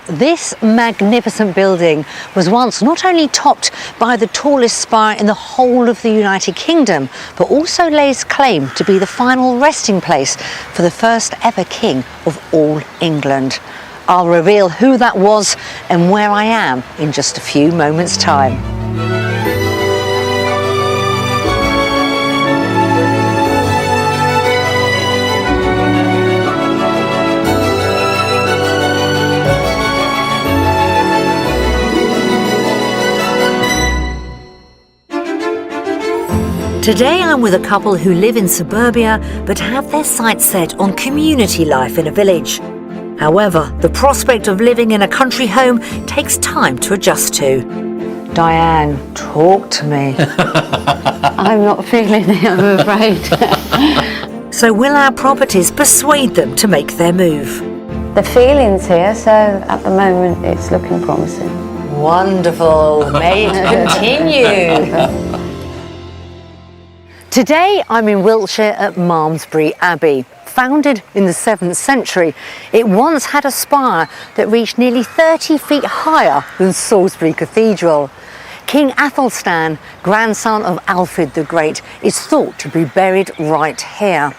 This magnificent building was once not only topped by the tallest spire in the whole of the United Kingdom, but also lays claim to be the final resting place for the first ever king of all England. I'll reveal who that was and where I am in just a few moments' time. Today I'm with a couple who live in suburbia but have their sights set on community life in a village. However, the prospect of living in a country home takes time to adjust to. Diane, talk to me. I'm not feeling it, I'm afraid. So will our properties persuade them to make their move? The feeling's here, so at the moment it's looking promising. Wonderful. May it continue. Today I'm in Wiltshire at Malmesbury Abbey. Founded in the 7th century, it once had a spire that reached nearly 30 feet higher than Salisbury Cathedral. King Athelstan, grandson of Alfred the Great, is thought to be buried right here.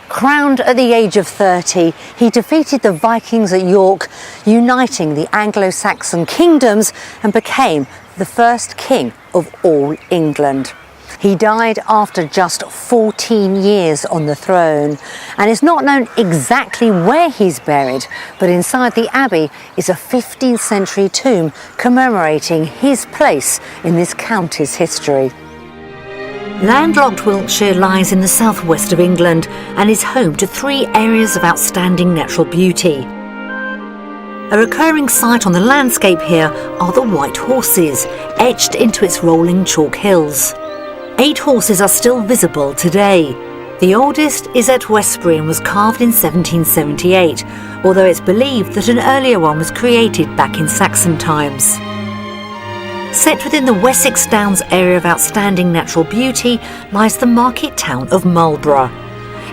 Crowned at the age of 30, he defeated the Vikings at York, uniting the Anglo-Saxon kingdoms, and became the first king of all England. He died after just 14 years on the throne, and it's not known exactly where he's buried, but inside the abbey is a 15th century tomb commemorating his place in this county's history. Landlocked Wiltshire lies in the southwest of England and is home to 3 areas of outstanding natural beauty. A recurring sight on the landscape here are the White Horses, etched into its rolling chalk hills. 8 horses are still visible today. The oldest is at Westbury and was carved in 1778, although it's believed that an earlier one was created back in Saxon times. Set within the Wessex Downs area of outstanding natural beauty lies the market town of Marlborough.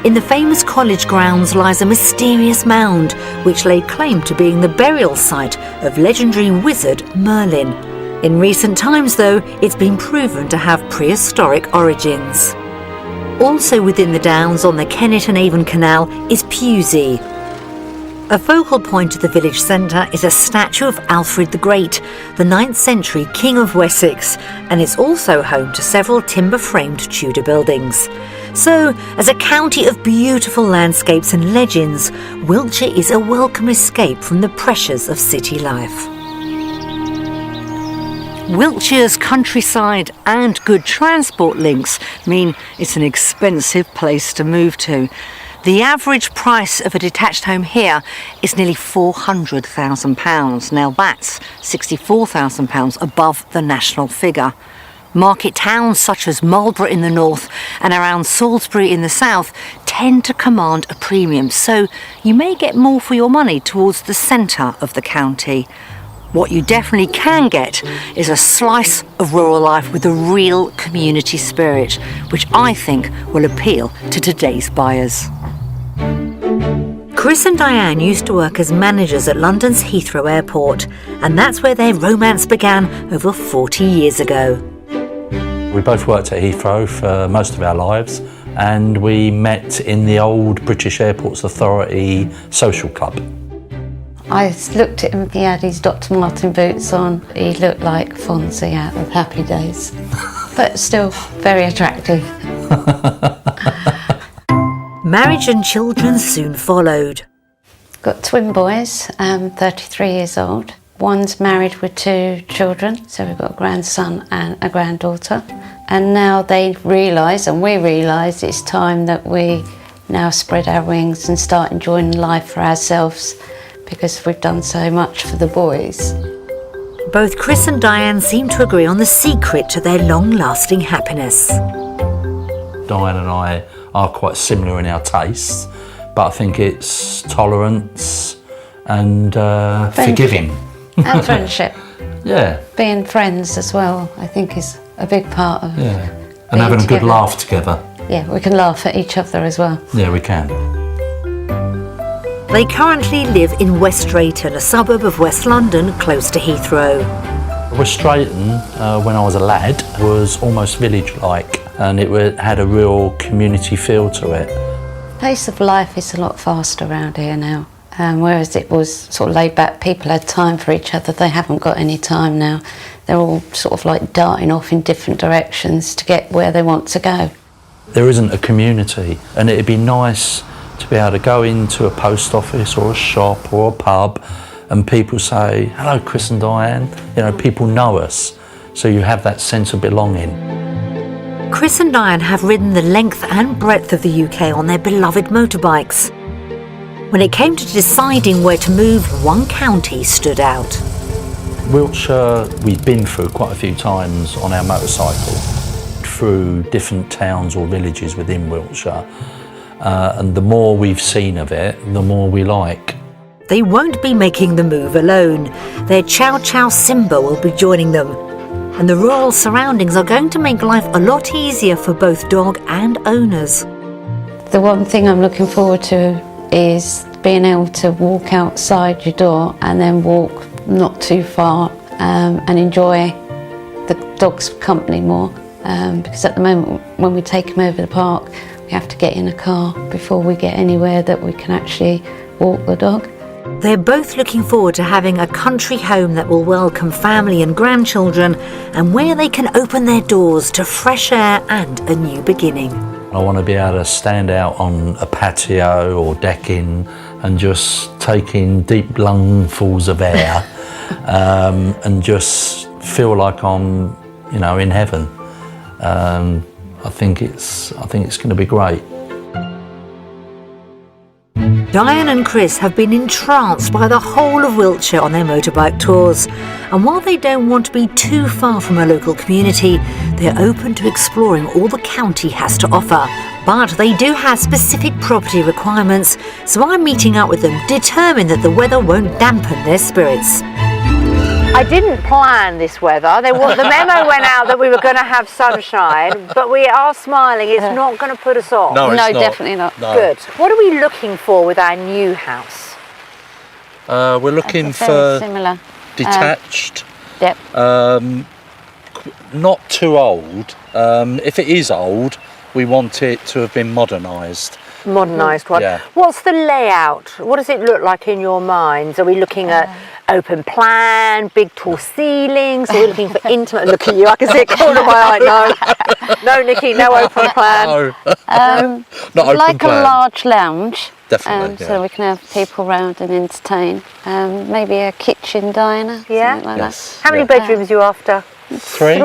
In the famous college grounds lies a mysterious mound which laid claim to being the burial site of legendary wizard Merlin. In recent times, though, it's been proven to have prehistoric origins. Also within the Downs on the Kennet and Avon Canal is Pewsey. A focal point of the village centre is a statue of Alfred the Great, the 9th century King of Wessex, and it's also home to several timber-framed Tudor buildings. So, as a county of beautiful landscapes and legends, Wiltshire is a welcome escape from the pressures of city life. Wiltshire's countryside and good transport links mean it's an expensive place to move to. The average price of a detached home here is nearly £400,000. Now that's £64,000 above the national figure. Market towns such as Marlborough in the north and around Salisbury in the south tend to command a premium, so you may get more for your money towards the centre of the county. What you definitely can get is a slice of rural life with a real community spirit, which I think will appeal to today's buyers. Chris and Diane used to work as managers at London's Heathrow Airport, and that's where their romance began over 40 years ago. We both worked at Heathrow for most of our lives, and we met in the old British Airports Authority social club. I looked at him, he had his Dr. Martin boots on. He looked like Fonzie out of Happy Days, but still very attractive. Marriage and children soon followed. Got twin boys, 33 years old. One's married with 2 children, so we've got a grandson and a granddaughter. And now they realise, and we realise, it's time that we now spread our wings and start enjoying life for ourselves, because we've done so much for the boys. Both Chris and Diane seem to agree on the secret to their long-lasting happiness. Diane and I are quite similar in our tastes, but I think it's tolerance and forgiving. And friendship. Yeah. Being friends as well, I think, is a big part of and having a good laugh together. Yeah, we can laugh at each other as well. Yeah, we can. They currently live in West Drayton, a suburb of West London, close to Heathrow. West Drayton, when I was a lad, was almost village-like, and it had a real community feel to it. Pace of life is a lot faster around here now. Whereas it was sort of laid back, people had time for each other. They haven't got any time now. They're all sort of like darting off in different directions to get where they want to go. There isn't a community, and it'd be nice to be able to go into a post office or a shop or a pub and people say, hello Chris and Diane, you know, people know us, so you have that sense of belonging. Chris and Diane have ridden the length and breadth of the UK on their beloved motorbikes. When it came to deciding where to move, one county stood out. Wiltshire, we've been through quite a few times on our motorcycle, through different towns or villages within Wiltshire, and the more we've seen of it, the more we like. They won't be making the move alone. Their Chow Chow Simba will be joining them. And the rural surroundings are going to make life a lot easier for both dog and owners. The one thing I'm looking forward to is being able to walk outside your door and then walk not too far and enjoy the dog's company more. Because at the moment, when we take them over the park, we have to get in a car before we get anywhere that we can actually walk the dog. They're both looking forward to having a country home that will welcome family and grandchildren, and where they can open their doors to fresh air and a new beginning. I want to be able to stand out on a patio or decking and just take in deep lungfuls of air and just feel like I'm, you know, in heaven. I think it's going to be great. Diane and Chris have been entranced by the whole of Wiltshire on their motorbike tours, and while they don't want to be too far from a local community, they're open to exploring all the county has to offer. But they do have specific property requirements, so I'm meeting up with them, determined that the weather won't dampen their spirits. I didn't plan this weather. The memo went out that we were going to have sunshine, but we are smiling. It's not going to put us off. No, it's not. Definitely not. No. Good. What are we looking for with our new house? We're looking Very for similar. detached, Yep. not too old. If it is old, we want it to have been modernised. Modernised one. Yeah. What's the layout? What does it look like in your minds? Are we looking at open plan, big tall ceilings? Are we looking for intimate? Look at you, I can see it corner of my eye. No, Nikki, no open plan. No, not open Like plan. a large lounge. Definitely, So we can have people round and entertain. Maybe a kitchen diner. Yeah? Something like Yes. How many Yeah. bedrooms are you after? Three,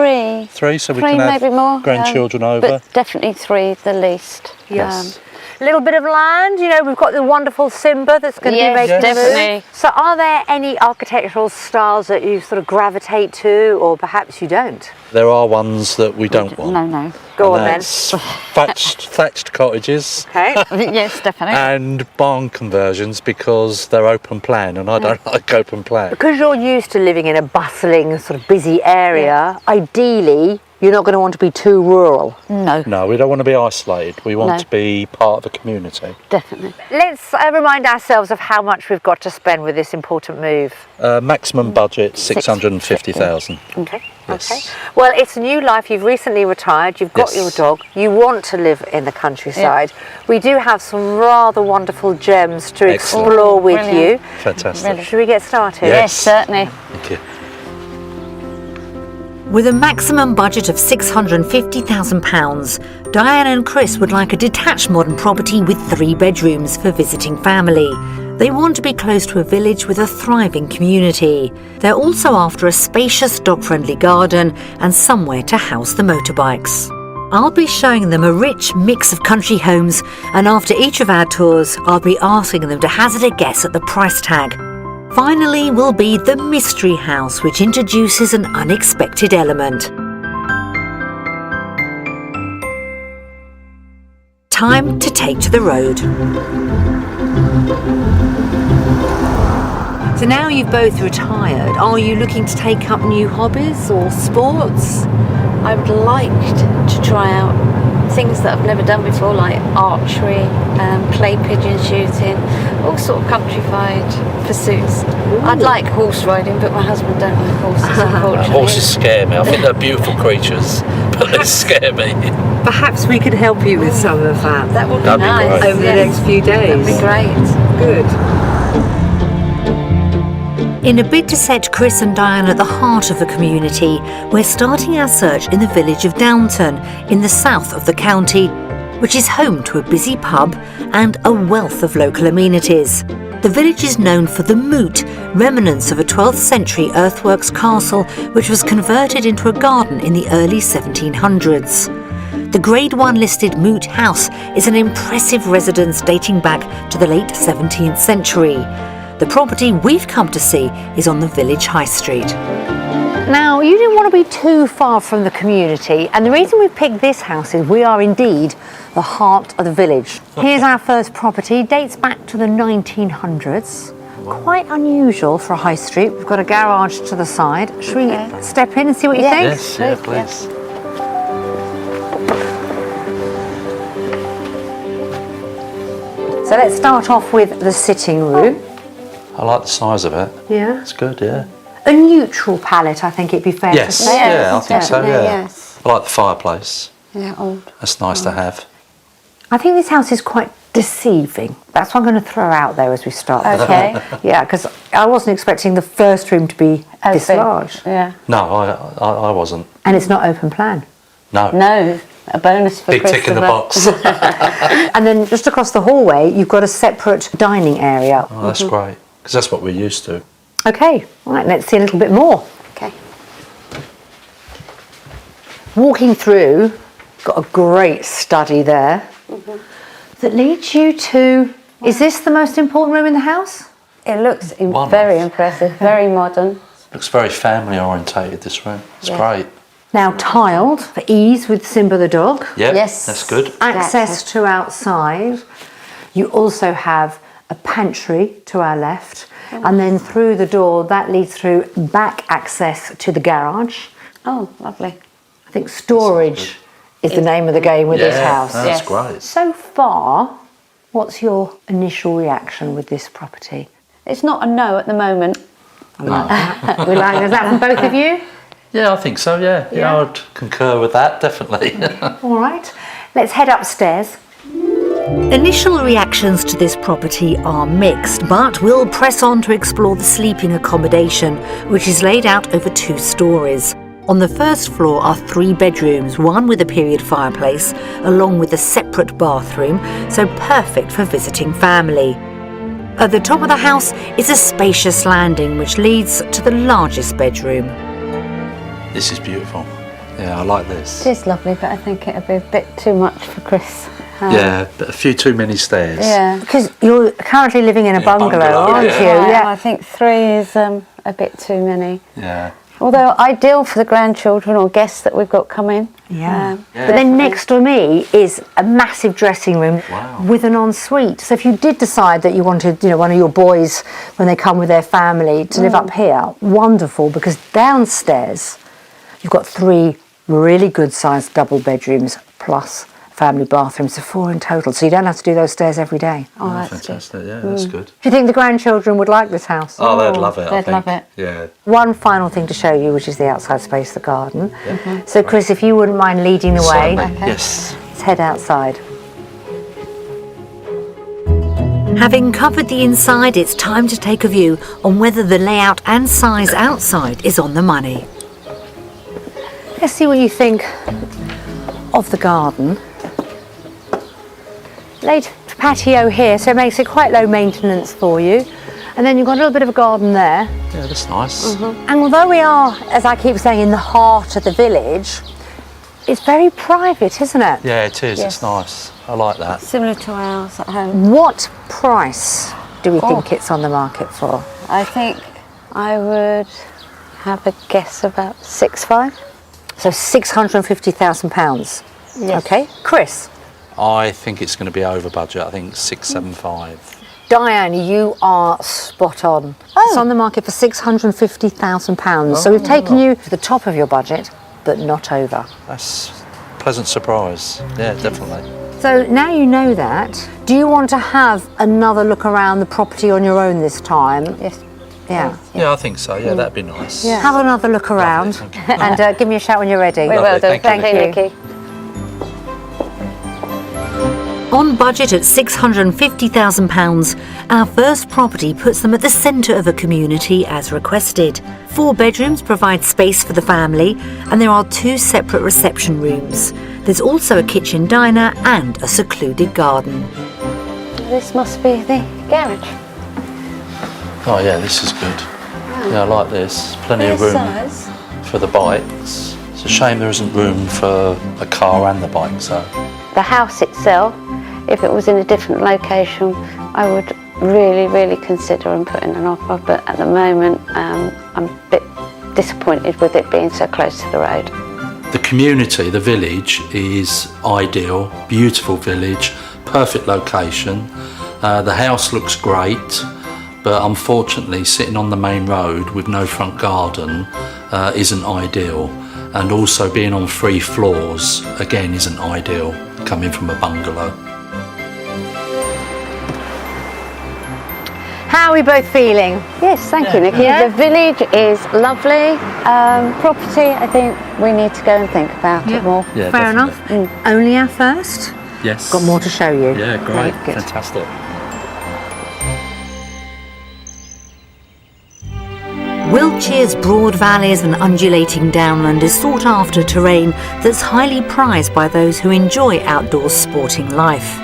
so we Three, can have maybe more. grandchildren over. But definitely three, the least. Yes. A little bit of land, you know, we've got the wonderful Simba that's going to Yes, be making the definitely. move. So are there any architectural styles that you sort of gravitate to, or perhaps you don't? There are ones that we don't want. No. Go And on then. that's thatched cottages Okay. Yes, definitely. and barn conversions, because they're open plan, and I don't like open plan. Because you're used to living in a bustling, sort of busy area, ideally you're not going to want to be too rural. No, No, we don't want to be isolated. We want No. to be part of a community. definitely. Let's remind ourselves of how much we've got to spend with this important move. Maximum budget 650,000. Okay. Yes. Okay. Well, it's a new life. You've recently retired. You've got Yes. your dog. You want to live in the countryside. We do have some rather wonderful gems to Excellent. explore with Brilliant. you. Fantastic. Should we get started? Yeah. Yes, certainly. Thank you. With a maximum budget of £650,000, Diane and Chris would like a detached modern property with 3 bedrooms for visiting family. They want to be close to a village with a thriving community. They're also after a spacious dog-friendly garden and somewhere to house the motorbikes. I'll be showing them a rich mix of country homes, and after each of our tours, I'll be asking them to hazard a guess at the price tag. Finally will be the mystery house, which introduces an unexpected element. Time to take to the road. So now you've both retired, are you looking to take up new hobbies or sports? I would like to try out things that I've never done before, like archery, clay pigeon shooting, all sort of countrified pursuits. I'd like horse riding, but my husband don't like horses, unfortunately. Horses scare me. I think they're beautiful creatures, but they scare me. Perhaps we could help you with some of that. That would be That'd be nice. great. Over the next few days. That'd be great. Good. In a bid to set Chris and Diane at the heart of the community, we're starting our search in the village of Downton, in the south of the county, which is home to a busy pub and a wealth of local amenities. The village is known for the Moot, remnants of a 12th century earthworks castle which was converted into a garden in the early 1700s. The Grade 1 listed Moot House is an impressive residence dating back to the late 17th century. The property we've come to see is on the village high street. Now, you didn't want to be too far from the community, and the reason we picked this house is we are indeed the heart of the village. Here's our first property, dates back to the 1900s. Quite unusual for a high street. We've got a garage to the side. Should we step in and see what you think? Yes, yeah, please. So let's start off with the sitting room. I like the size of it. Yeah. It's good, yeah. A neutral palette, I think it'd be fair to say. Yeah, I think so, yeah. Yes. I like the fireplace. Yeah, old. That's nice to have. I think this house is quite deceiving. That's what I'm going to throw out there as we start. Okay. Yeah, because I wasn't expecting the first room to be this big. large. Yeah. No, I wasn't. And it's not open plan. No. No, a bonus for Big tick in the Christopher. box. And then just across the hallway, you've got a separate dining area. Oh, that's great. Because that's what we're used to. Okay, right, let's see a little bit more. Okay. Walking through, got a great study there that leads you to, is this the most important room in the house? It looks One very off. impressive, very modern. Looks very family orientated, this room. It's great. Now tiled for ease with Simba the dog. Yeah, Yes. that's good. Access to outside. You also have a pantry to our left, and then through the door that leads through back access to the garage. Oh, lovely. I think storage is the name of the game with this house. That's Yes. great. So far, what's your initial reaction with this property? It's not a no at the moment. We like, is that from both of you? Yeah, I think so, yeah. Yeah, I'd concur with that, definitely. All right, let's head upstairs. Initial reactions to this property are mixed, but we'll press on to explore the sleeping accommodation, which is laid out over 2 stories. On the first floor are 3 bedrooms, one with a period fireplace, along with a separate bathroom, so perfect for visiting family. At the top of the house is a spacious landing, which leads to the largest bedroom. This is beautiful. Yeah, I like this. It is lovely, but I think it'll be a bit too much for Chris. Yeah, but a few too many stairs. Yeah. Because you're currently living in a bungalow, bungalow, aren't yeah. you? I think 3 is a bit too many. Yeah. Although ideal for the grandchildren or guests that we've got coming. Yeah. Yeah. But then next to me is a massive dressing room with an ensuite. So if you did decide that you wanted, one of your boys, when they come with their family, to live up here, wonderful, because downstairs you've got 3 really good sized double bedrooms plus family bathrooms, so 4 in total. So you don't have to do those stairs every day. Oh, that's Fantastic, yeah, that's good. Do you think the grandchildren would like this house? Oh, they'd love it, I they'd think. love it. Yeah. One final thing to show you, which is the outside space, the garden. So Chris, if you wouldn't mind leading the way, Certainly, yes. let's head outside. Having covered the inside, it's time to take a view on whether the layout and size outside is on the money. Let's see what you think of the garden. Laid patio here, so it makes it quite low maintenance for you. And then you've got a little bit of a garden there. Yeah, that's nice. And although we are, as I keep saying, in the heart of the village, it's very private, isn't it? Yeah, it is. Yes. It's nice. I like that. Similar to ours at home. What price do we think it's on the market for? I think I would have a guess about 6.5. So £650,000. Yes. Okay, Chris. I think it's going to be over budget. I think 675. Diane, you are spot on. It's on the market for £650,000. So we've taken you to the top of your budget, but not over. That's a pleasant surprise. Yeah, definitely. So now you know that, do you want to have another look around the property on your own this time? Yes. Yeah. Yeah, I think so. Yeah, that'd be nice. Yeah. Have another look around and give me a shout when you're ready. We will do. Thank you, Nikki. On budget at £650,000, our first property puts them at the centre of a community as requested. 4 bedrooms provide space for the family, and there are 2 separate reception rooms. There's also a kitchen diner and a secluded garden. This must be the garage. Oh yeah, this is good. Yeah, I like this. Plenty of room Size. for the bikes. It's a shame there isn't room for a car and the bike, so. The house itself, if it was in a different location, I would really consider and put in an offer, but at the moment I'm a bit disappointed with it being so close to the road. The community, the village, is ideal. Beautiful village, perfect location. The house looks great, but unfortunately sitting on the main road with no front garden isn't ideal. And also being on 3 floors, again, isn't ideal, coming from a bungalow. How are we both feeling? Yes, thank you, Nikki. Yeah. The village is lovely. Property, I think we need to go and think about it more. Yeah, Fair definitely. enough. Only our first? Yes. Got more to show you. Yeah, great. Good. Fantastic. Wiltshire's broad valleys and undulating downland is sought after terrain that's highly prized by those who enjoy outdoor sporting life.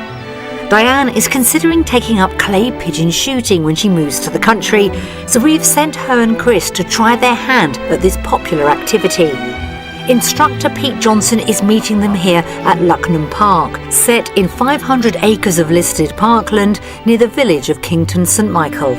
Diane is considering taking up clay pigeon shooting when she moves to the country, so we've sent her and Chris to try their hand at this popular activity. Instructor Pete Johnson is meeting them here at Lucknam Park, set in 500 acres of listed parkland near the village of Kington St Michael.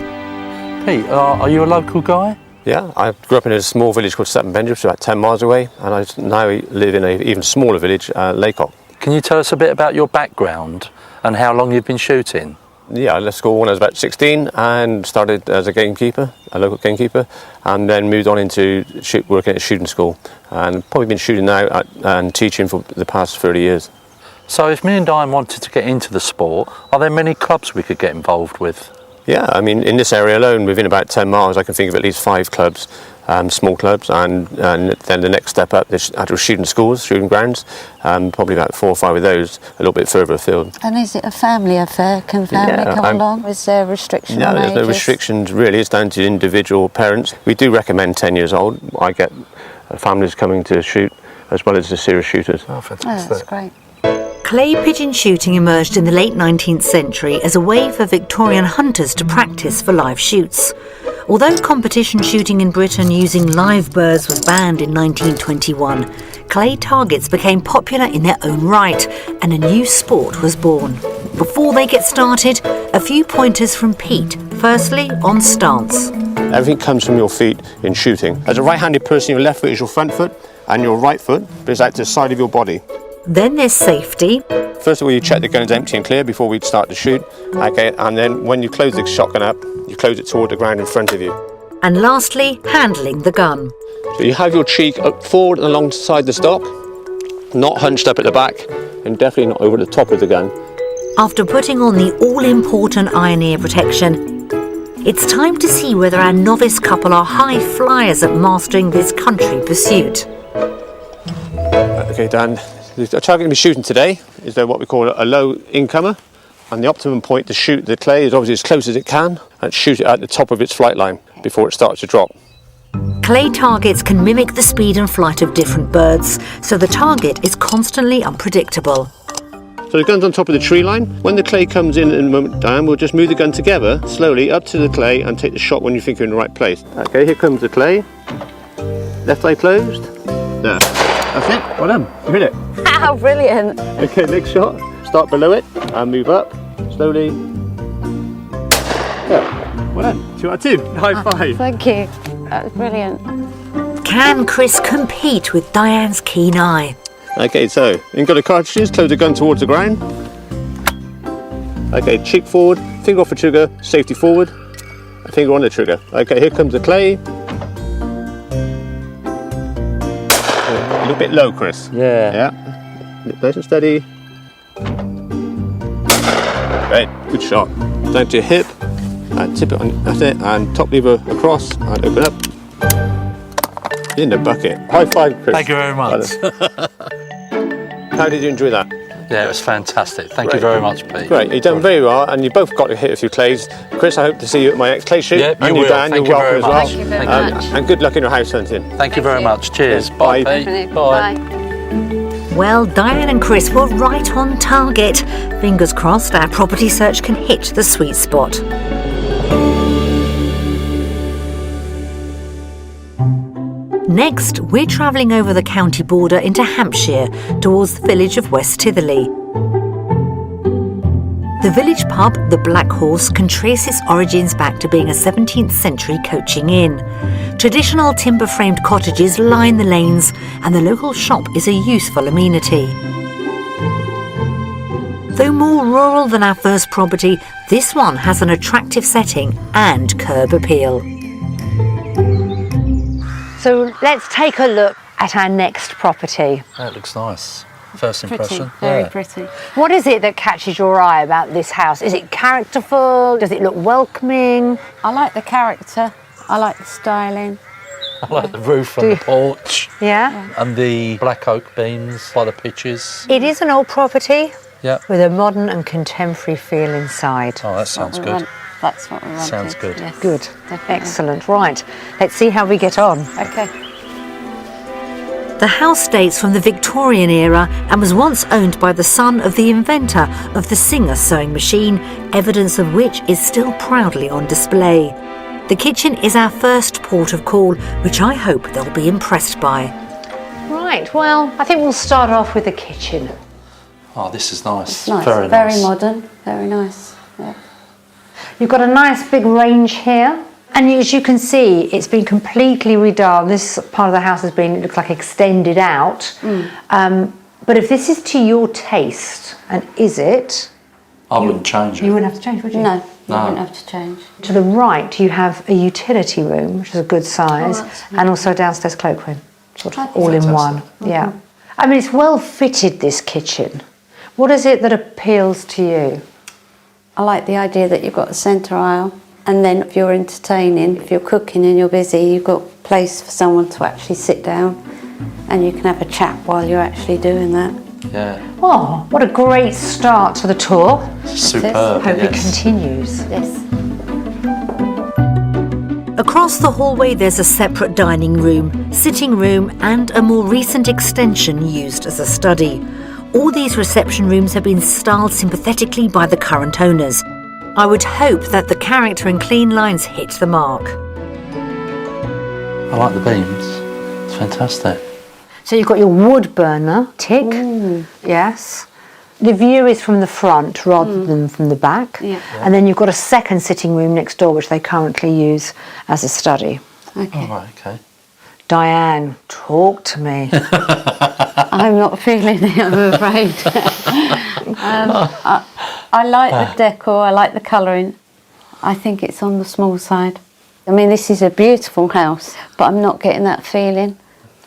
Pete, are you a local guy? Yeah, I grew up in a small village called Sutton Bendon, which is about 10 miles away, and I now live in an even smaller village, Laycock. Can you tell us a bit about your background and how long you've been shooting? Yeah, I left school when I was about 16 and started as a gamekeeper, a local gamekeeper, and then moved on into working at a shooting school, and probably been shooting now and teaching for the past 30 years. So if me and Diane wanted to get into the sport, are there many clubs we could get involved with? Yeah, I mean, in this area alone, within about 10 miles, I can think of at least 5 clubs, small clubs, and then the next step up, there's actual shooting schools, shooting grounds, probably about 4 or 5 of those, a little bit further afield. And is it a family affair? Can family come along? Is there a restriction on there's ages? no restrictions really, it's down to individual parents. We do recommend 10 years old. I get families coming to shoot as well as the serious shooters. Oh, Oh, fantastic. that's great. Clay pigeon shooting emerged in the late 19th century as a way for Victorian hunters to practice for live shoots. Although competition shooting in Britain using live birds was banned in 1921, clay targets became popular in their own right and a new sport was born. Before they get started, a few pointers from Pete. Firstly, on stance. Everything comes from your feet in shooting. As a right-handed person, your left foot is your front foot and your right foot is out to the side of your body. Then there's safety. First of all, you check the gun's empty and clear before we start to shoot. Okay, and then when you close the shotgun up, you close it toward the ground in front of you. And lastly, handling the gun. So you have your cheek up forward and alongside the stock, not hunched up at the back, and definitely not over the top of the gun. After putting on the all-important iron ear protection, it's time to see whether our novice couple are high flyers at mastering this country pursuit. Okay, Dan, the target we're going to be shooting today is what we call a low incomer, and the optimum point to shoot the clay is obviously as close as it can and shoot it at the top of its flight line before it starts to drop. Clay targets can mimic the speed and flight of different birds, so the target is constantly unpredictable. So the gun's on top of the tree line. When the clay comes in a moment, Dan, we'll just move the gun together slowly up to the clay and take the shot when you think you're in the right place. Okay, here comes the clay. Left eye closed. There. That's it. Well done. You hit it. How brilliant. Okay, next shot. Start below it and move up slowly. Yeah. Well done. 2 out of 2. High five. Thank you. That was brilliant. Can Chris compete with Diane's keen eye? Okay, so you've got the cartridges, close the gun towards the ground. Okay, cheek forward, finger off the trigger, safety forward, a finger on the trigger. Okay, here comes the clay. A little bit low, Chris. Yeah. Yeah. Nice and steady. Great, good shot. Down to your hip, and tip it on, that's it, and top lever across, and open up. In the bucket. High five, Chris. Thank you very much. How did you enjoy that? Yeah, it was fantastic. Thank you very much, Pete. Great, you've done very well, and you both got to hit a few clays. Chris, I hope to see you at my next clay shoot. Yeah, and you will. Dan, Thank you're you very welcome as well. much. Thank you very much. And good luck in your house hunting. Thank you very much. Cheers. Bye. Bye, Pete. Bye. Well, Diane and Chris were right on target. Fingers crossed our property search can hit the sweet spot. Next, we're travelling over the county border into Hampshire towards the village of West Titherley. The village pub, the Black Horse, can trace its origins back to being a 17th century coaching inn. Traditional timber-framed cottages line the lanes, and the local shop is a useful amenity. Though more rural than our first property, this one has an attractive setting and curb appeal. So let's take a look at our next property. That looks nice. First impression. Very Yeah. pretty. What is it that catches your eye about this house? Is it characterful? Does it look welcoming? I like the character. I like the styling. I like the roof on the porch Yeah? and the black oak beams by the pitches. It is an old property Yeah. with a modern and contemporary feel inside. Oh, that sounds good. That's what we wanted. Sounds good. Yes, Good. definitely. Excellent. Right. Let's see how we get on. Okay. The house dates from the Victorian era and was once owned by the son of the inventor of the Singer sewing machine, evidence of which is still proudly on display. The kitchen is our first port of call, which I hope they'll be impressed by. Right, well, I think we'll start off with the kitchen. Oh, this is nice. It's nice. Very Very nice. modern. Very nice. Yeah. You've got a nice big range here. And as you can see, it's been completely redone. This part of the house has been, it looks like, extended out. But if this is to your taste, and is it? I wouldn't change it. You wouldn't have to change, would you? No, you No. wouldn't have to change. To the right, you have a utility room, which is a good size, that's and also a downstairs cloakroom, sort of That's all in fantastic. one. Yeah. I mean, it's well fitted, this kitchen. What is it that appeals to you? I like the idea that you've got a centre aisle, and then if you're entertaining, if you're cooking and you're busy, you've got place for someone to actually sit down and you can have a chat while you're actually doing that. Yeah. Oh, what a great start to the tour. Superb. Hope it Yes. continues. Yes. Across the hallway there's a separate dining room, sitting room and a more recent extension used as a study. All these reception rooms have been styled sympathetically by the current owners. I would hope that the character and clean lines hit the mark. I like the beams. It's fantastic. So you've got your wood burner, tick, yes. The view is from the front rather than from the back. Yeah. And then you've got a second sitting room next door, which they currently use as a study. Okay. All right, okay. Diane, talk to me. I'm not feeling it, I'm afraid. I like the decor, I like the colouring. I think it's on the small side. I mean, this is a beautiful house, but I'm not getting that feeling.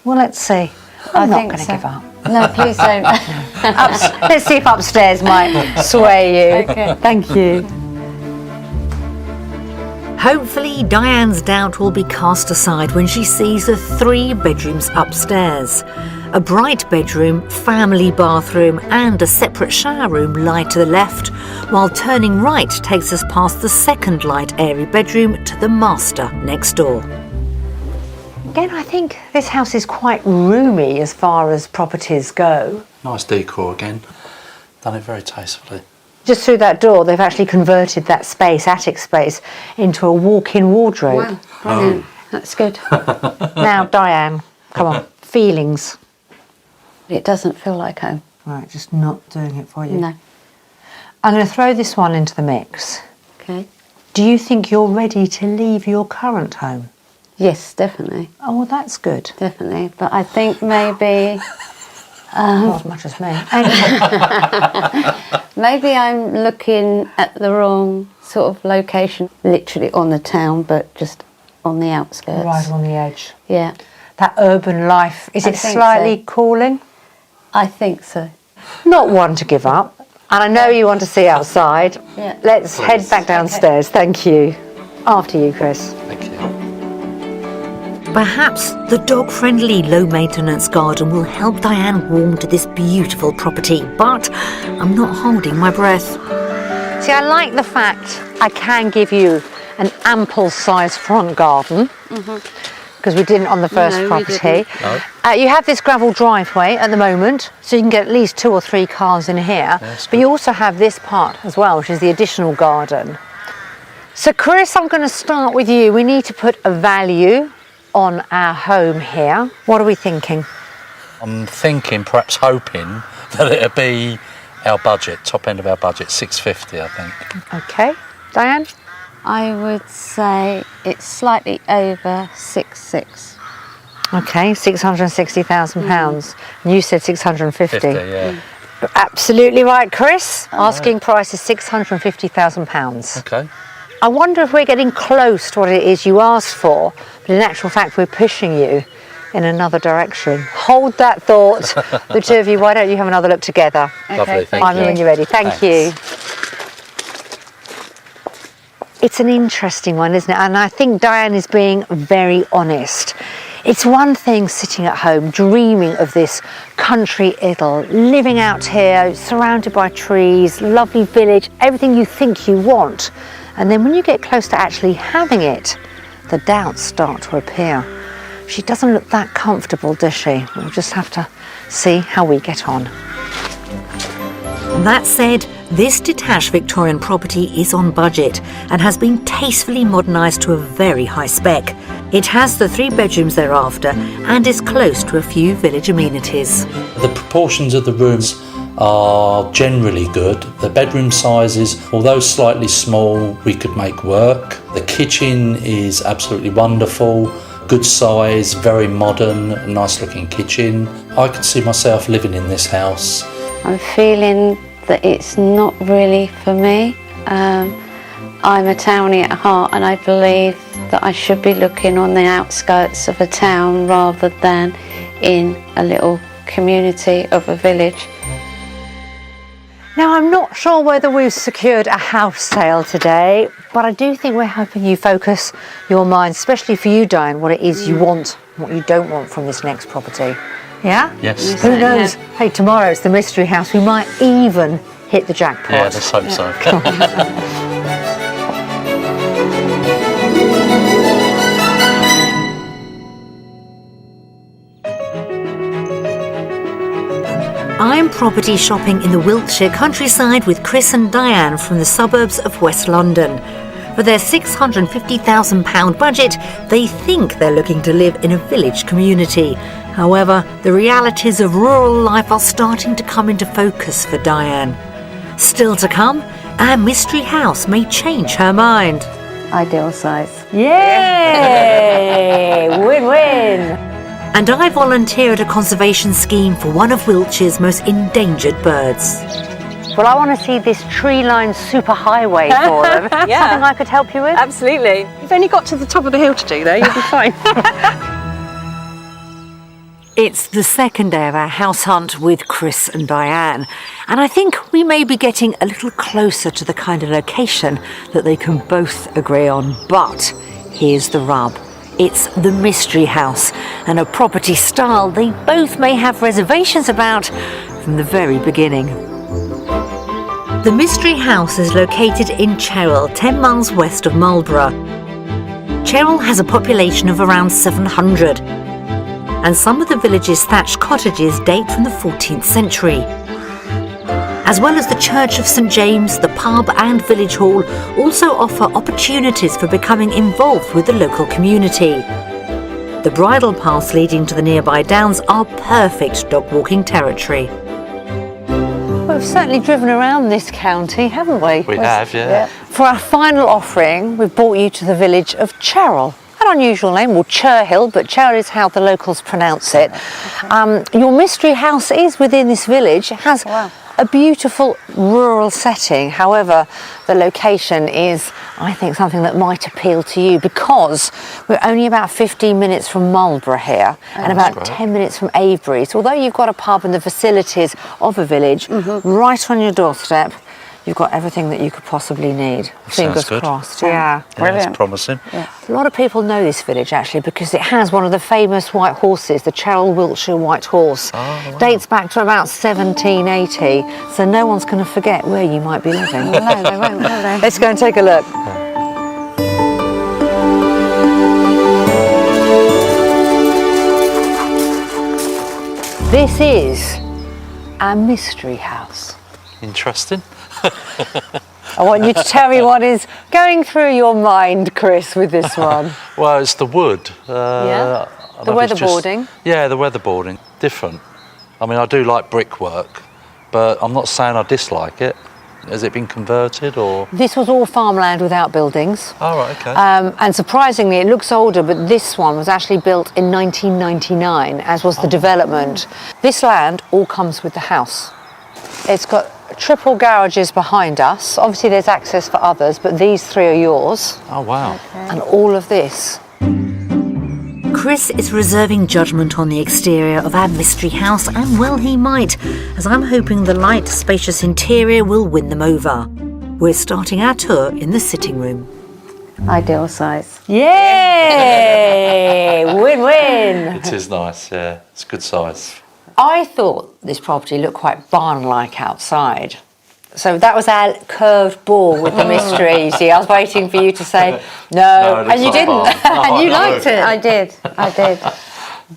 Well, let's see. I'm not going to give up. No, please don't. Let's see if upstairs might sway you. Okay. Thank you. Hopefully, Diane's doubt will be cast aside when she sees the 3 bedrooms upstairs. A bright bedroom, family bathroom and a separate shower room lie to the left, while turning right takes us past the second light airy bedroom to the master next door. Again, I think this house is quite roomy as far as properties go. Nice decor again. Done it very tastefully. Just through that door, they've actually converted that space, attic space, into a walk-in wardrobe. Wow, brilliant. That's good. Now, Diane, come on, feelings. It doesn't feel like home. Right, just not doing it for you. No. I'm going to throw this one into the mix. Okay. Do you think you're ready to leave your current home? Yes, definitely. Oh, well, that's good. Definitely. But I think maybe Not as much as me. maybe I'm looking at the wrong sort of location. Literally on the town, but just on the outskirts. Right on the edge. Yeah, That urban life, is I it think slightly so. calling? I think so. Not one to give up. And I know you want to see outside. Yeah. Let's head back downstairs. Thank you. After you, Chris. Thank you. Perhaps the dog-friendly, low-maintenance garden will help Diane warm to this beautiful property, but I'm not holding my breath. See, I like the fact I can give you an ample-sized front garden, because we didn't on the first property. No. You have this gravel driveway at the moment, so you can get at least 2 or 3 cars in here, but you also have this part as well, which is the additional garden. So Chris, I'm going to start with you. We need to put a value on our home here. What are we thinking? I'm thinking, perhaps hoping, that it'll be our budget, top end of our budget, 650, I think. Okay, Diane? I would say it's slightly over 6.6. Okay, £660,000. And you said 650. 50, yeah. Absolutely right, Chris. Asking price is £650,000. Okay. I wonder if we're getting close to what it is you asked for, but in actual fact we're pushing you in another direction. Hold that thought. The two of you, why don't you have another look together? Lovely, thank Find me you. when you're ready. Thank you. It's an interesting one, isn't it? And I think Diane is being very honest. It's one thing sitting at home, dreaming of this country idyll, living out here, surrounded by trees, lovely village, everything you think you want. And then when you get close to actually having it, the doubts start to appear. She doesn't look that comfortable, does she? We'll just have to see how we get on. That said, this detached Victorian property is on budget and has been tastefully modernised to a very high spec. It has the 3 bedrooms thereafter and is close to a few village amenities. The proportions of the rooms are generally good. The bedroom sizes, although slightly small, we could make work. The kitchen is absolutely wonderful, good size, very modern, nice looking kitchen. I could see myself living in this house. I'm feeling that it's not really for me. I'm a townie at heart, and I believe that I should be looking on the outskirts of a town rather than in a little community of a village. Now, I'm not sure whether we've secured a house sale today, but I do think we're helping you focus your mind, especially for you, Diane, what it is you want, what you don't want from this next property. Yeah? Yes. Who knows? Hey, tomorrow's the mystery house. We might even hit the jackpot. Yeah, let's hope so. I'm property shopping in the Wiltshire countryside with Chris and Diane from the suburbs of West London. For their £650,000 budget, they think they're looking to live in a village community. However, the realities of rural life are starting to come into focus for Diane. Still to come, our mystery house may change her mind. Ideal size. Yay! Win-win! And I volunteer at a conservation scheme for one of Wiltshire's most endangered birds. Well, I want to see this tree-lined superhighway for them. Yeah. Something I could help you with? Absolutely. You've only got to the top of the hill to do, though. You'll be fine. It's the second day of our house hunt with Chris and Diane, and I think we may be getting a little closer to the kind of location that they can both agree on. But here's the rub. It's the mystery house, and a property style they both may have reservations about from the very beginning. The mystery house is located in Cherrell, 10 miles west of Marlborough. Cherrell has a population of around 700, and some of the village's thatched cottages date from the 14th century. As well as the Church of St James, the pub and village hall also offer opportunities for becoming involved with the local community. The bridle paths leading to the nearby downs are perfect dog walking territory. We've certainly driven around this county, haven't we? We have, yeah. For our final offering, we've brought you to the village of Cherrell. An unusual name, well, Cherhill, but Cherrell is how the locals pronounce it. Your mystery house is within this village. It has a beautiful rural setting. However, the location is, I think, something that might appeal to you because we're only about 15 minutes from Marlborough here and about great. 10 minutes from Avebury. So although you've got a pub and the facilities of a village right on your doorstep, you've got everything that you could possibly need. Fingers good. crossed, yeah. Yeah, it's promising. A lot of people know this village actually because it has one of the famous white horses, the Wiltshire white horse. Oh, wow. Dates back to about 1780, so no one's going to forget where you might be living. No, they won't, will they? Let's go and take a look. This is our mystery house. Interesting. I want you to tell me what is going through your mind, Chris, with this one. Well, it's the wood. Yeah? I The don't know if it's just- weatherboarding? Yeah, the weatherboarding. Different. I mean, I do like brickwork, but I'm not saying I dislike it. Has it been converted or? This was all farmland without buildings. Oh, right, okay. And surprisingly, it looks older, but this one was actually built in 1999, as was the development. This land all comes with the house. It's got triple garages behind us. Obviously, there's access for others, but these three are yours. Oh, wow. And all of this. Chris is reserving judgment on the exterior of our mystery house, and well he might, as I'm hoping the light, spacious interior will win them over. We're starting our tour in the sitting room. Ideal size. Yay! Win-win! It is nice, yeah. It's good size. I thought this property looked quite barn-like outside. So that was our curved ball with the mystery. You see, I was waiting for you to say no, No, and you it's not didn't, barn. No, and you I know. liked it. I did.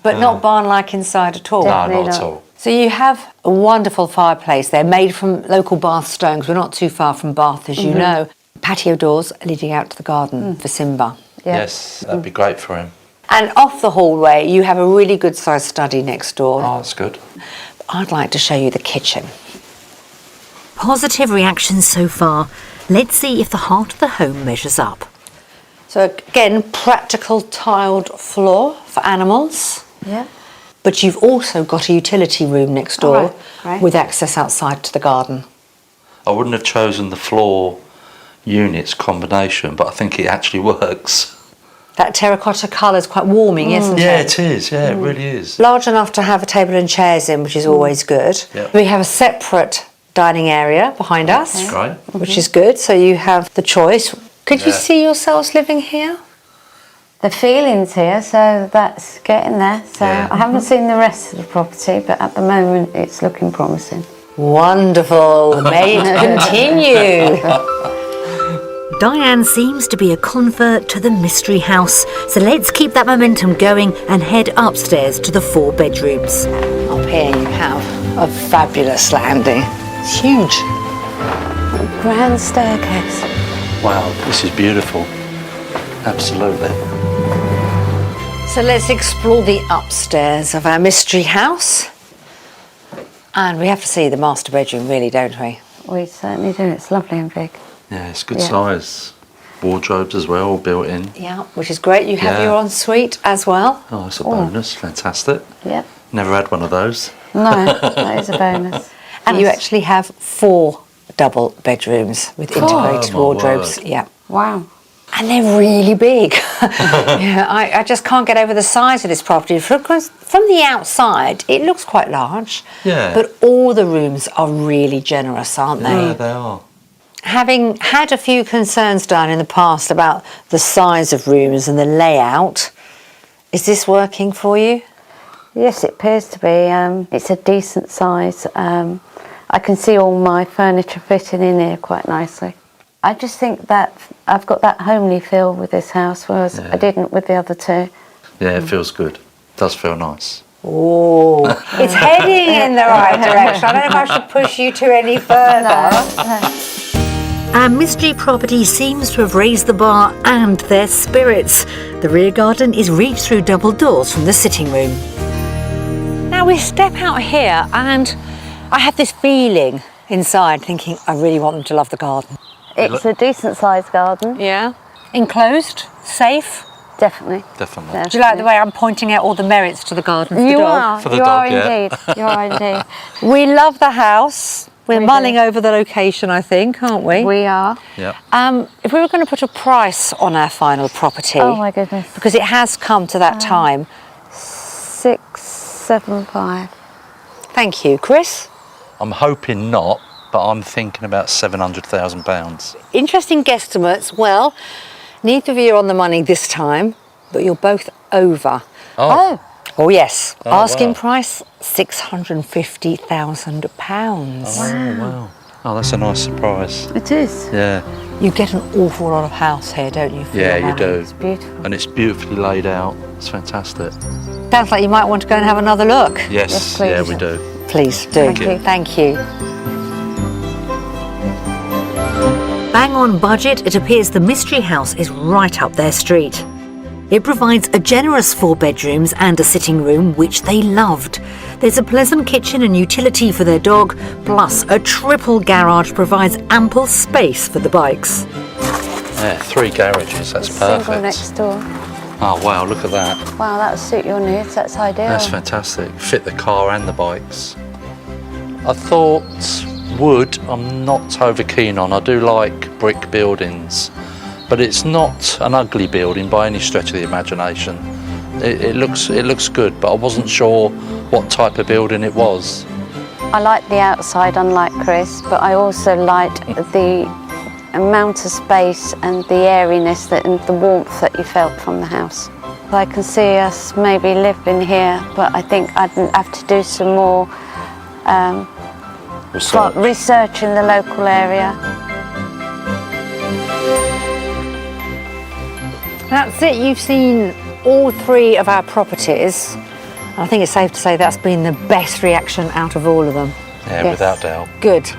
But not barn-like inside at all. No, Definitely not at not. all. So you have a wonderful fireplace there, made from local Bath stones. We're not too far from Bath, as you know. Patio doors leading out to the garden for Simba. Yeah. Yes, that'd be great for him. And off the hallway, you have a really good-sized study next door. Oh, that's good. I'd like to show you the kitchen. Positive reactions so far. Let's see if the heart of the home measures up. So again, practical tiled floor for animals. Yeah. But you've also got a utility room next door Oh, right. with access outside to the garden. I wouldn't have chosen the floor units combination, but I think it actually works. That terracotta colour is quite warming, isn't Yeah, it? it is. Yeah, it really is. Large enough to have a table and chairs in, which is always good. Yep. We have a separate dining area behind us, Great. which is good. So you have the choice. Could you Yeah. see yourselves living here? The feeling's here, so that's getting there. So Yeah. I haven't seen the rest of the property, but at the moment it's looking promising. Wonderful. May it continue. Diane seems to be a convert to the mystery house, so let's keep that momentum going and head upstairs to the 4 bedrooms. Up here you have a fabulous landing. It's huge. Grand staircase. Wow, this is beautiful. Absolutely. So let's explore the upstairs of our mystery house. And we have to see the master bedroom, really, don't we? We certainly do. It's lovely and big. Yeah, it's good Yeah. size. Wardrobes as well, all built in. Yeah, which is great. You have Yeah. your ensuite as well. Oh, that's a bonus. Fantastic. Yep. Never had one of those. No, that is a bonus. And you actually have 4 double bedrooms with integrated Oh, my wardrobes. word. Yeah. Wow. And they're really big. Yeah, I just can't get over the size of this property. From the outside, it looks quite large. Yeah. But all the rooms are really generous, aren't they? Yeah, they are. Having had a few concerns done in the past about the size of rooms and the layout, is this working for you? Yes, it appears to be. It's a decent size. I can see all my furniture fitting in here quite nicely. I just think that I've got that homely feel with this house, whereas I didn't with the other two. Yeah, it feels good. Does feel nice. Oh, it's heading in the right direction. I don't know if I should push you to any further. Our mystery property seems to have raised the bar and their spirits. The rear garden is reached through double doors from the sitting room. Now we step out here and I have this feeling inside thinking I really want them to love the garden. It's a decent sized garden. Yeah. Enclosed, safe. Definitely. Definitely. Do you like the way I'm pointing out all the merits to the garden for the You dog? are. For the you dog, are yeah. indeed. You are indeed. We love the house. We're We mulling do. over the location, I think, aren't we? We are. Yeah. If we were going to put a price on our final property, Oh my goodness. because it has come to that time. 675. Thank you, Chris. I'm hoping not, but I'm thinking about £700,000. Interesting guesstimates. Well, neither of you are on the money this time, but you're both over. Oh. Oh yes. Oh, Asking wow. price £650,000. Oh, wow. Oh, that's a nice surprise. It is. Yeah. You get an awful lot of house here, don't you? for Yeah, your you money? do. It's beautiful. And it's beautifully laid out. It's fantastic. Sounds like you might want to go and have another look. Yes, Yes, please. yeah, we do. Please do. Thank you. Thank you. Bang on budget, it appears the mystery house is right up their street. It provides a generous 4 bedrooms and a sitting room, which they loved. There's a pleasant kitchen and utility for their dog, plus a triple garage provides ample space for the bikes. Yeah, 3 garages, that's Single perfect. next door. Oh, wow, look at that. Wow, that would suit your needs. That's ideal. That's fantastic. Fit the car and the bikes. I thought wood I'm not over keen on. I do like brick buildings, but it's not an ugly building by any stretch of the imagination. It looks good, but I wasn't sure what type of building it was. I like the outside, unlike Chris, but I also liked the amount of space and the airiness and the warmth that you felt from the house. I can see us maybe living here, but I think I'd have to do some more research in the local area. That's it. You've seen all 3 of our properties. I think it's safe to say that's been the best reaction out of all of them. Yeah, Yes. without doubt. Good.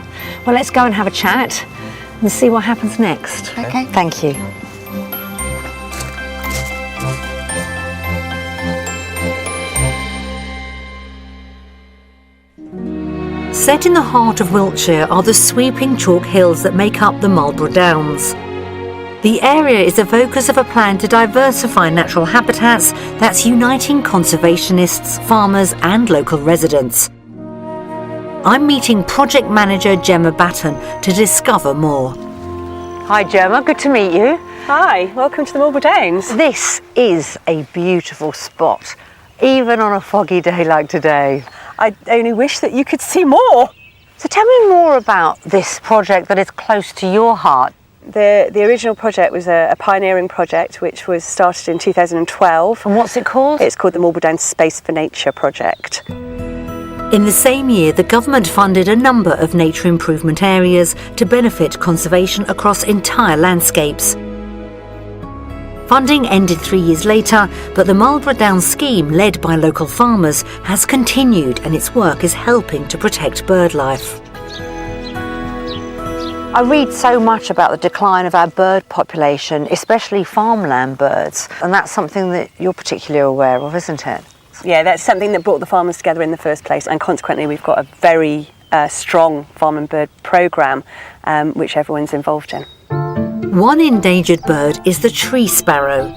Well, let's go and have a chat and see what happens next. Okay. Thank you. Set in the heart of Wiltshire are the sweeping chalk hills that make up the Marlborough Downs. The area is the focus of a plan to diversify natural habitats that's uniting conservationists, farmers and local residents. I'm meeting project manager Gemma Batten to discover more. Hi Gemma, good to meet you. Hi, welcome to the Marlborough Downs. This is a beautiful spot, even on a foggy day like today. I only wish that you could see more. So tell me more about this project that is close to your heart. The original project was a pioneering project which was started in 2012. And what's it called? It's called the Marlborough Downs Space for Nature project. In the same year, the government funded a number of nature improvement areas to benefit conservation across entire landscapes. Funding ended 3 years later, but the Marlborough Downs scheme, led by local farmers, has continued and its work is helping to protect birdlife. I read so much about the decline of our bird population, especially farmland birds, and that's something that you're particularly aware of, isn't it? Yeah, that's something that brought the farmers together in the first place, and consequently we've got a very strong farm and bird programme which everyone's involved in. One endangered bird is the tree sparrow.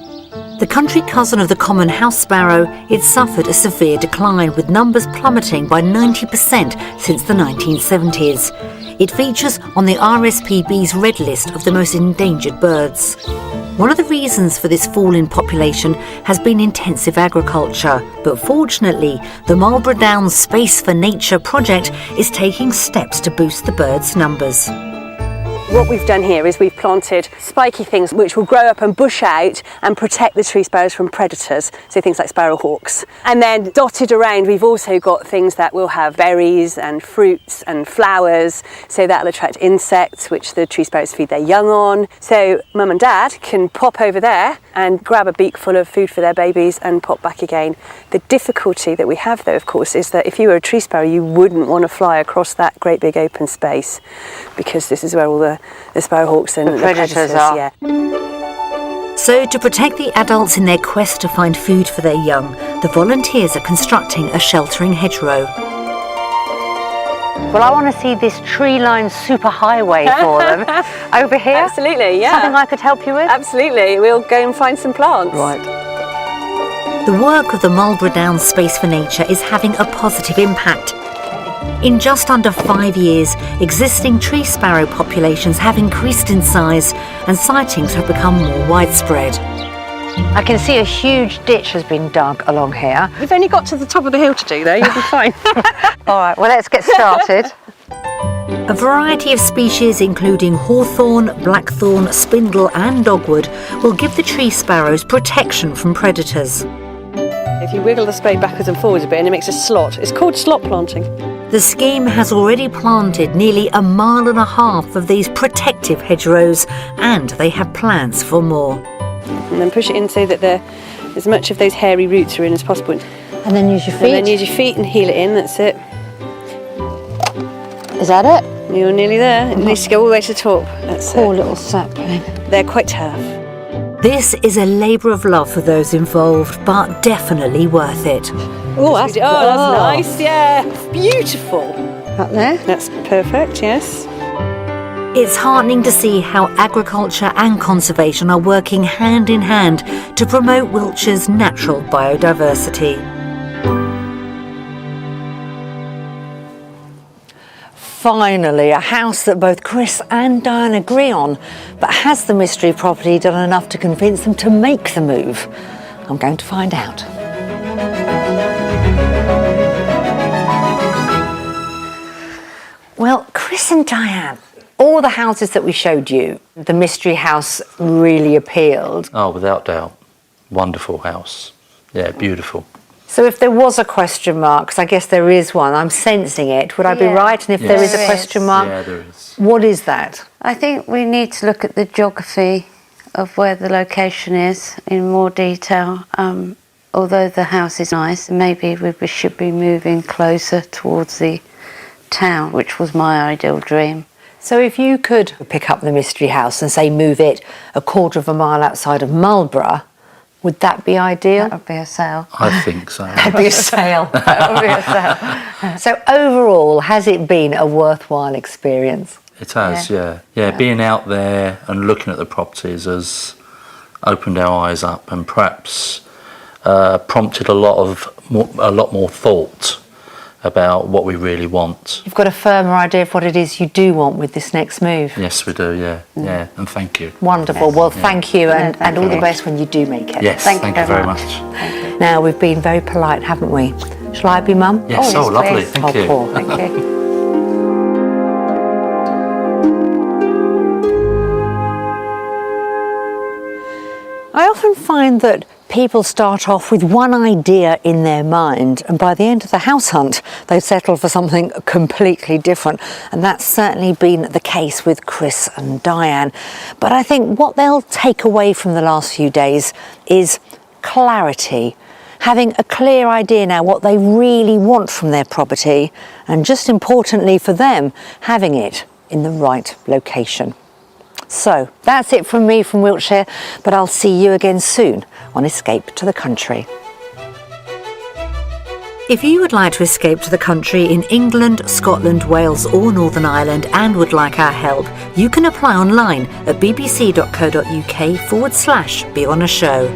The country cousin of the common house sparrow, it suffered a severe decline, with numbers plummeting by 90% since the 1970s. It features on the RSPB's red list of the most endangered birds. One of the reasons for this fall in population has been intensive agriculture, but fortunately, the Marlborough Downs Space for Nature project is taking steps to boost the birds' numbers. What we've done here is we've planted spiky things which will grow up and bush out and protect the tree sparrows from predators, so things like sparrowhawks. And then dotted around we've also got things that will have berries and fruits and flowers, so that'll attract insects which the tree sparrows feed their young on. So mum and dad can pop over there and grab a beak full of food for their babies and pop back again. The difficulty that we have though, of course, is that if you were a tree sparrow you wouldn't want to fly across that great big open space, because this is where all the sparrowhawks and the predators are. Yeah. So, to protect the adults in their quest to find food for their young, the volunteers are constructing a sheltering hedgerow. Well, I want to see this tree-lined superhighway for them. Over here? Absolutely, yeah. Something I could help you with? Absolutely, we'll go and find some plants. Right. The work of the Marlborough Downs Space for Nature is having a positive impact. In just under 5 years, existing tree sparrow populations have increased in size and sightings have become more widespread. I can see a huge ditch has been dug along here. We've only got to the top of the hill to do though, you'll be fine. All right, well, let's get started. A variety of species including hawthorn, blackthorn, spindle and dogwood will give the tree sparrows protection from predators. If you wiggle the spade backwards and forwards a bit and it makes a slot, it's called slot planting. The scheme has already planted nearly 1.5 miles of these protective hedgerows and they have plans for more. And then push it in so that as much of those hairy roots are in as possible. And then use your feet? And then use your feet and heel it in, that's it. Is that it? You're nearly there. It needs to go all the way to the top. That's Poor it. little sapling. They're quite tough. This is a labour of love for those involved, but definitely worth it. Oh, that's nice, yeah. Beautiful. Up there? That's perfect, yes. It's heartening to see how agriculture and conservation are working hand in hand to promote Wiltshire's natural biodiversity. Finally, a house that both Chris and Diane agree on, but has the mystery property done enough to convince them to make the move? I'm going to find out. Well, Chris and Diane, all the houses that we showed you, the mystery house really appealed. Oh, without doubt. Wonderful house. Yeah, beautiful. So if there was a question mark, because I guess there is one, I'm sensing it, would I be right? And if there is a question mark, Yeah, there is. what is that? I think we need to look at the geography of where the location is in more detail. Although the house is nice, maybe we should be moving closer towards the town, which was my ideal dream. So if you could pick up the mystery house and say move it 1/4 mile outside of Marlborough, would that be ideal? That would be a sale. I think so. That'd be a sale. That would be a sale. So overall, has it been a worthwhile experience? It has, yeah. Being out there and looking at the properties has opened our eyes up and perhaps prompted a lot more thought about what we really want. You've got a firmer idea of what it is you do want with this next move? Yes, we do, yeah, and thank you. Wonderful. Yes. Well, thank you and Thank all the you. best when you do make it. Yes, Thank thank you you very very much. Thank you. Now, we've been very polite, haven't we? Shall I be mum? Yes, Oh, yes, lovely, please. thank you. Paul. Thank you. I often find that people start off with one idea in their mind and by the end of the house hunt they settle for something completely different, and that's certainly been the case with Chris and Diane. But I think what they'll take away from the last few days is clarity, having a clear idea now what they really want from their property, and just importantly for them, having it in the right location. So that's it from me from Wiltshire, but I'll see you again soon on Escape to the Country. If you would like to escape to the country in England, Scotland, Wales or Northern Ireland and would like our help, you can apply online at bbc.co.uk/be on a show.